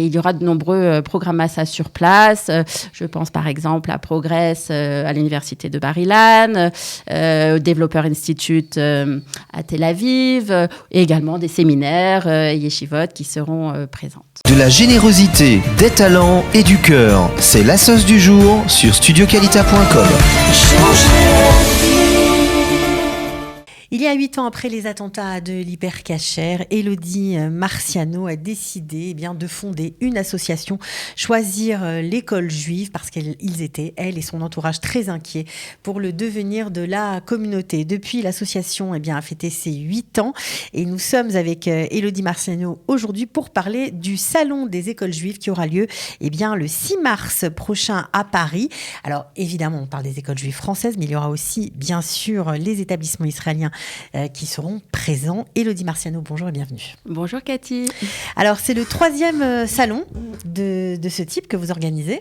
Et il y aura de nombreux programmes Massage sur place. Je pense par exemple à Progress à l'université de Bar-Ilan, au Developer Institute à Tel Aviv, et également des séminaires yeshivot qui seront présentes. De la générosité, des talents et du cœur, c'est la sauce du jour sur studioqualita.com. Il y a 8 ans après les attentats de l'Hyper Cacher, Élodie Marciano a décidé de fonder une association, Choisir l'école juive, parce qu'ils étaient, elle et son entourage, très inquiets pour le devenir de la communauté. Depuis, l'association a fêté ses 8 ans et nous sommes avec Élodie Marciano aujourd'hui pour parler du Salon des écoles juives qui aura lieu le 6 mars prochain à Paris. Alors évidemment, on parle des écoles juives françaises, mais il y aura aussi bien sûr les établissements israéliens qui seront présents. Élodie Marciano, bonjour et bienvenue. Bonjour Cathy. Alors, c'est le 3e salon de ce type que vous organisez.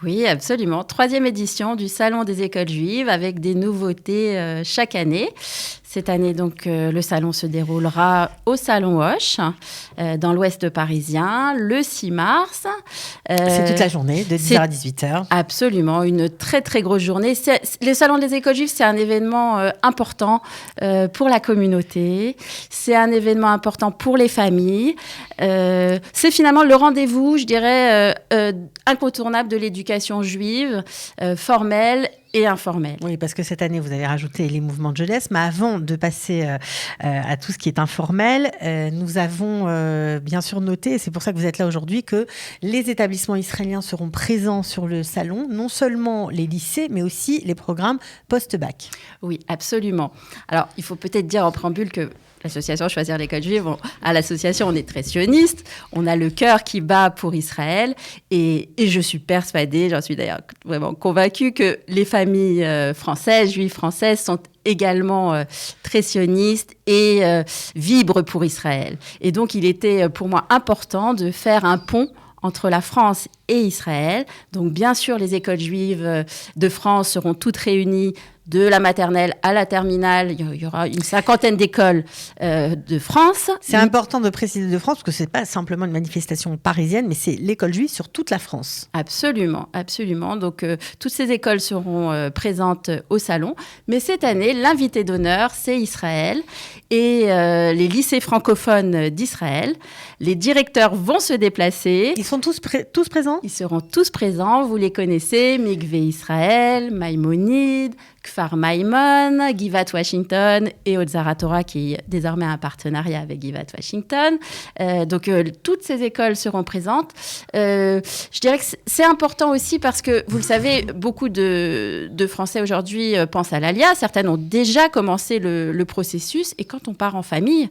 Oui, absolument. 3e édition du Salon des écoles juives avec des nouveautés chaque année. Cette année, donc, le salon se déroulera au Salon Hoche, dans l'ouest parisien, le 6 mars. C'est toute la journée, de 10h à 18h. Absolument, une très, très grosse journée. Le Salon des écoles juives, c'est un événement important pour la communauté. C'est un événement important pour les familles. C'est finalement le rendez-vous, je dirais, incontournable de l'éducation juive, formelle et informelle. Oui, parce que cette année, vous avez rajouté les mouvements de jeunesse. Mais avant de passer à tout ce qui est informel, nous avons bien sûr noté, et c'est pour ça que vous êtes là aujourd'hui, que les établissements israéliens seront présents sur le salon, non seulement les lycées, mais aussi les programmes post-bac. Oui, absolument. Alors, il faut peut-être dire en préambule que l'association Choisir l'école juive, à l'association, on est très sioniste, on a le cœur qui bat pour Israël et je suis persuadée, j'en suis d'ailleurs vraiment convaincue que les familles françaises, juives françaises sont également très sionistes et vibrent pour Israël. Et donc, il était pour moi important de faire un pont entre la France et Israël. Donc, bien sûr, les écoles juives de France seront toutes réunies de la maternelle à la terminale. Il y aura une 50aine d'écoles de France. C'est important de préciser de France, parce que ce n'est pas simplement une manifestation parisienne, mais c'est l'école juive sur toute la France. Absolument, absolument. Donc, toutes ces écoles seront présentes au salon. Mais cette année, l'invité d'honneur, c'est Israël et les lycées francophones d'Israël. Les directeurs vont se déplacer. Ils sont tous présents ? Ils seront tous présents. Vous les connaissez, Mikvé Israël, Maïmonide, Kfar Maïmon, Givat Washington et Ozara Torah, qui est désormais un partenariat avec Givat Washington. Donc, toutes ces écoles seront présentes. Je dirais que c'est important aussi parce que, vous le savez, beaucoup de Français aujourd'hui pensent à l'Alia. Certaines ont déjà commencé le processus. Et quand on part en famille,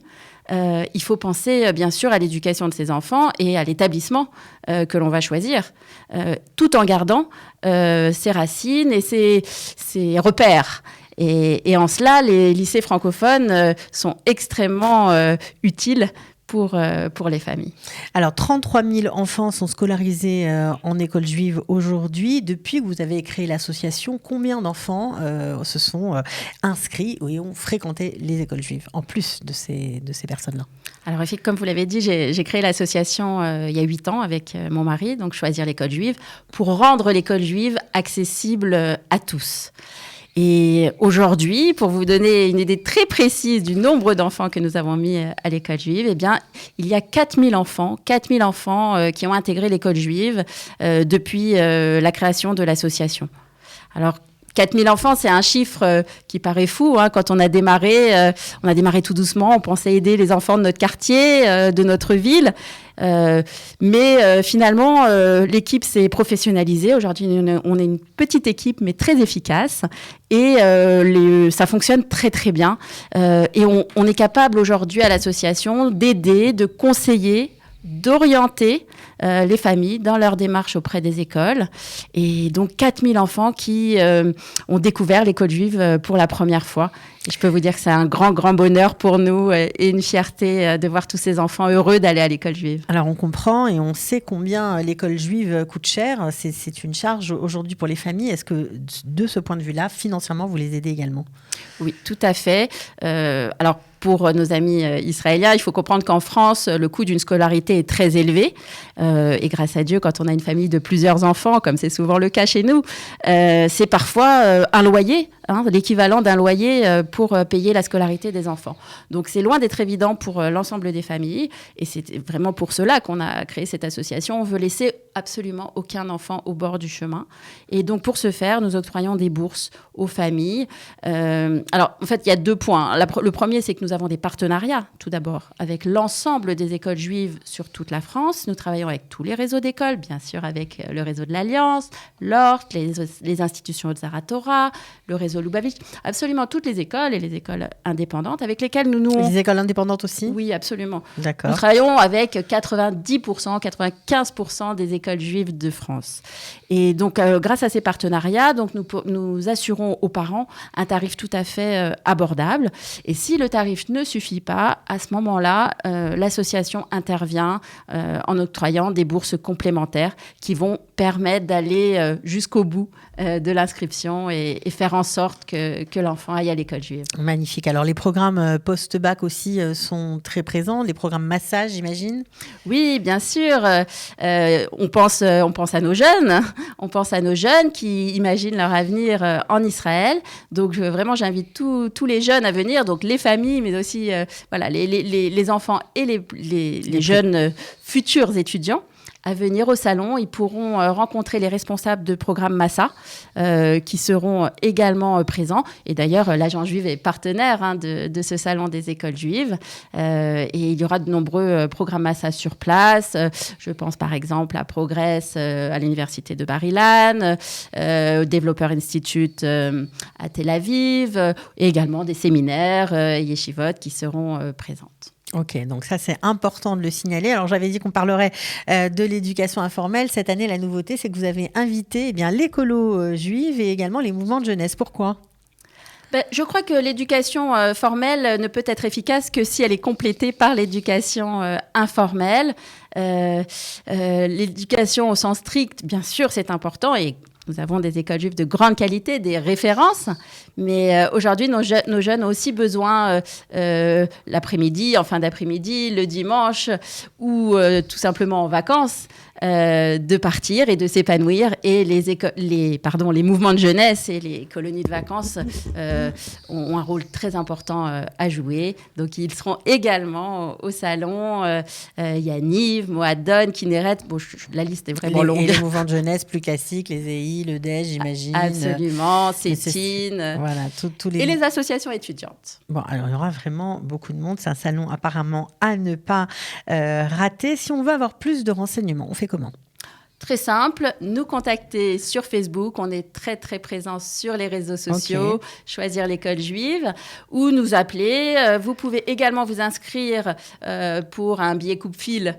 il faut penser bien sûr à l'éducation de ses enfants et à l'établissement que l'on va choisir, tout en gardant ses racines et ses repères. Et en cela, les lycées francophones sont extrêmement utiles pour les familles. Alors, 33 000 enfants sont scolarisés en école juive aujourd'hui. Depuis que vous avez créé l'association, combien d'enfants se sont inscrits et ont fréquenté les écoles juives, en plus de ces personnes-là? Alors, comme vous l'avez dit, j'ai créé l'association il y a 8 ans avec mon mari, donc Choisir l'école juive, pour rendre l'école juive accessible à tous. Et aujourd'hui, pour vous donner une idée très précise du nombre d'enfants que nous avons mis à l'école juive, il y a 4000 enfants qui ont intégré l'école juive depuis la création de l'association. Alors, 4000 enfants, c'est un chiffre qui paraît fou. Quand on a démarré tout doucement. On pensait aider les enfants de notre quartier, de notre ville. Mais finalement, l'équipe s'est professionnalisée. Aujourd'hui, on est une petite équipe, mais très efficace. Et ça fonctionne très, très bien. Et on est capable aujourd'hui à l'association d'aider, de conseiller, d'orienter les familles dans leur démarche auprès des écoles. Et donc, 4000 enfants qui ont découvert l'école juive pour la première fois. Et je peux vous dire que c'est un grand, grand bonheur pour nous et une fierté de voir tous ces enfants heureux d'aller à l'école juive. Alors, on comprend et on sait combien l'école juive coûte cher. C'est une charge aujourd'hui pour les familles. Est-ce que, de ce point de vue-là, financièrement, vous les aidez également ? Oui, tout à fait. Alors, pour nos amis israéliens, il faut comprendre qu'en France, le coût d'une scolarité est très élevé. Et grâce à Dieu, quand on a une famille de plusieurs enfants, comme c'est souvent le cas chez nous, c'est parfois un loyer, l'équivalent d'un loyer pour payer la scolarité des enfants. Donc c'est loin d'être évident pour l'ensemble des familles. Et c'est vraiment pour cela qu'on a créé cette association. On veut laisser absolument aucun enfant au bord du chemin. Et donc pour ce faire, nous octroyons des bourses aux familles. Alors en fait, il y a 2 points. Le premier, c'est que nous avons des partenariats, tout d'abord, avec l'ensemble des écoles juives sur toute la France. Nous travaillons avec tous les réseaux d'écoles, bien sûr avec le réseau de l'Alliance, l'ORT, les institutions de Zaratora, le réseau Lubavitch, absolument toutes les écoles et les écoles indépendantes avec lesquelles nous... Les écoles indépendantes aussi ? Oui, absolument. D'accord. Nous travaillons avec 90%, 95% des écoles juives de France. Et donc, grâce à ces partenariats, donc nous assurons aux parents un tarif tout à fait abordable. Et si le tarif ne suffit pas, à ce moment-là, l'association intervient en octroyant des bourses complémentaires qui vont permettre d'aller jusqu'au bout de l'inscription et faire en sorte que l'enfant aille à l'école juive. Magnifique. Alors, les programmes post-bac aussi sont très présents, les programmes massage, j'imagine ? Oui, bien sûr. On pense à nos jeunes. On pense à nos jeunes qui imaginent leur avenir en Israël. Donc, vraiment, j'invite tous les jeunes à venir, donc les familles, mais aussi les enfants et les jeunes futurs étudiants à venir au salon. Ils pourront rencontrer les responsables de programme Massa qui seront également présents. Et d'ailleurs, l'Agence juive est partenaire de ce salon des écoles juives. Et il y aura de nombreux programmes Massa sur place. Je pense par exemple à Progress à l'université de Bar-Ilan, au Developer Institute à Tel Aviv, et également des séminaires yeshivot qui seront présentes. Ok, donc ça c'est important de le signaler. Alors j'avais dit qu'on parlerait de l'éducation informelle. Cette année, la nouveauté, c'est que vous avez invité l'écolo juive et également les mouvements de jeunesse. Pourquoi ? Je crois que l'éducation formelle ne peut être efficace que si elle est complétée par l'éducation informelle. L'éducation au sens strict, bien sûr, c'est important et nous avons des écoles juives de grande qualité, des références, mais aujourd'hui, nos jeunes ont aussi besoin l'après-midi, en fin d'après-midi, le dimanche ou tout simplement en vacances, de partir et de s'épanouir. Et les mouvements de jeunesse et les colonies de vacances ont un rôle très important à jouer. Donc, ils seront également au salon. Yaniv, Moadon, Kinneret, la liste est vraiment longue. Et les mouvements de jeunesse plus classiques, les EI, le DEJ, j'imagine. Absolument, Cétine. Voilà, tous les... Et les associations étudiantes. Bon, alors il y aura vraiment beaucoup de monde. C'est un salon apparemment à ne pas rater. Si on veut avoir plus de renseignements, on fait comment ? Très simple, nous contacter sur Facebook, on est très très présents sur les réseaux sociaux, Choisir l'école juive, ou nous appeler. Vous pouvez également vous inscrire pour un billet coupe-fil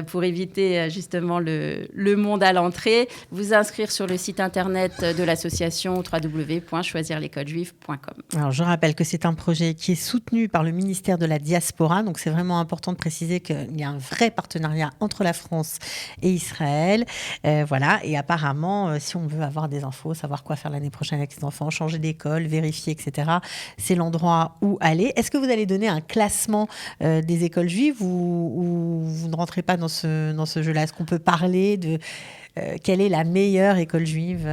pour éviter justement le monde à l'entrée, vous inscrire sur le site internet de l'association www.choisirlécolejuive.com. Alors je rappelle que c'est un projet qui est soutenu par le ministère de la Diaspora, donc c'est vraiment important de préciser qu'il y a un vrai partenariat entre la France et Israël. Voilà, et apparemment, si on veut avoir des infos, savoir quoi faire l'année prochaine avec ses enfants, changer d'école, vérifier, etc., c'est l'endroit où aller. Est-ce que vous allez donner un classement des écoles juives ou vous ne rentrez pas dans ce jeu-là? Est-ce qu'on peut parler de quelle est la meilleure école juive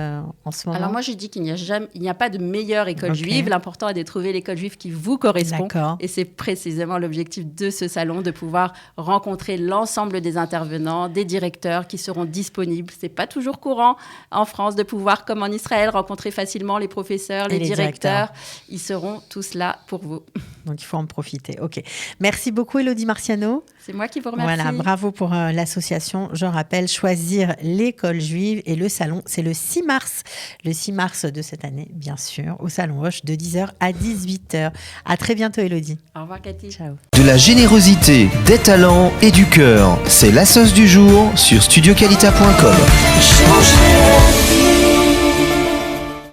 en ce moment? Alors moi, je dis qu'il n'y a pas de meilleure école juive. L'important est de trouver l'école juive qui vous correspond. D'accord. Et c'est précisément l'objectif de ce salon, de pouvoir rencontrer l'ensemble des intervenants, des directeurs qui seront disponibles. C'est pas toujours courant en France de pouvoir, comme en Israël, rencontrer facilement les professeurs, les directeurs. Ils seront tous là pour vous. Donc il faut en profiter. Ok. Merci beaucoup, Élodie Marciano. C'est moi qui vous remercie. Voilà, bravo pour l'association. Je rappelle, Choisir l'école juive, et le salon, c'est le 6 mars. Le 6 mars de cette année, bien sûr, au Salon Roche, de 10h à 18h. À très bientôt, Élodie. Au revoir, Cathy. Ciao. De la générosité, des talents et du cœur, c'est la sauce du jour sur studioqualita.com.